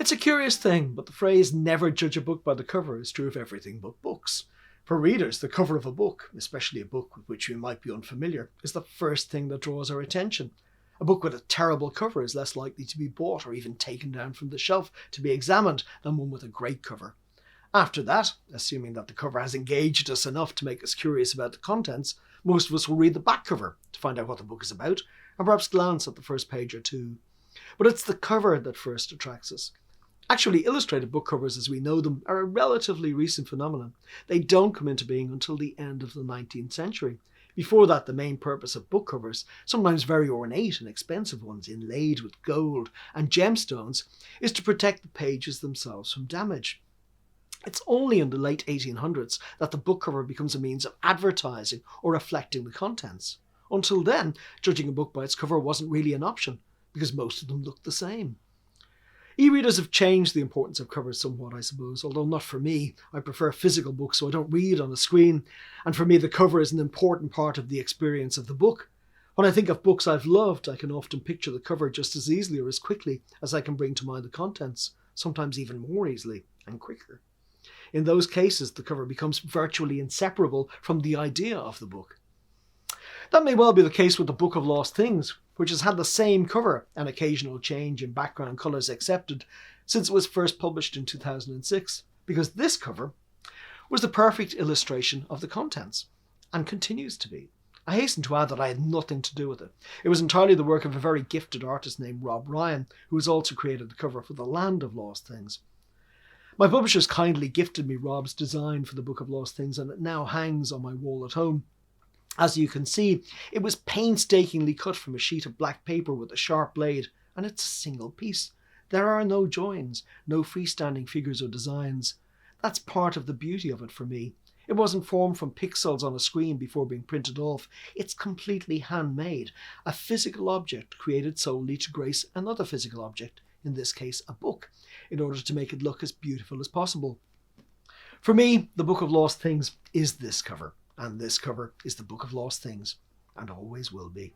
It's a curious thing, but the phrase never judge a book by the cover is true of everything but books. For readers, the cover of a book, especially a book with which we might be unfamiliar, is the first thing that draws our attention. A book with a terrible cover is less likely to be bought or even taken down from the shelf to be examined than one with a great cover. After that, assuming that the cover has engaged us enough to make us curious about the contents, most of us will read the back cover to find out what the book is about and perhaps glance at the first page or two. But it's the cover that first attracts us. Actually, illustrated book covers as we know them are a relatively recent phenomenon. They don't come into being until the end of the 19th century. Before that, the main purpose of book covers, sometimes very ornate and expensive ones inlaid with gold and gemstones, is to protect the pages themselves from damage. It's only in the late 1800s that the book cover becomes a means of advertising or reflecting the contents. Until then, judging a book by its cover wasn't really an option, because most of them looked the same. E-readers have changed the importance of covers somewhat, I suppose, although not for me. I prefer physical books, so I don't read on a screen, and for me the cover is an important part of the experience of the book. When I think of books I've loved, I can often picture the cover just as easily or as quickly as I can bring to mind the contents, sometimes even more easily and quicker. In those cases, the cover becomes virtually inseparable from the idea of the book. That may well be the case with the Book of Lost Things, which has had the same cover, an occasional change in background colours accepted, since it was first published in 2006, because this cover was the perfect illustration of the contents, and continues to be. I hasten to add that I had nothing to do with it. It was entirely the work of a very gifted artist named Rob Ryan, who has also created the cover for The Land of Lost Things. My publishers kindly gifted me Rob's design for the Book of Lost Things, and it now hangs on my wall at home. As you can see, it was painstakingly cut from a sheet of black paper with a sharp blade, and it's a single piece. There are no joins, no freestanding figures or designs. That's part of the beauty of it for me. It wasn't formed from pixels on a screen before being printed off. It's completely handmade, a physical object created solely to grace another physical object, in this case a book, in order to make it look as beautiful as possible. For me, the Book of Lost Things is this cover. And this cover is the Book of Lost Things, and always will be.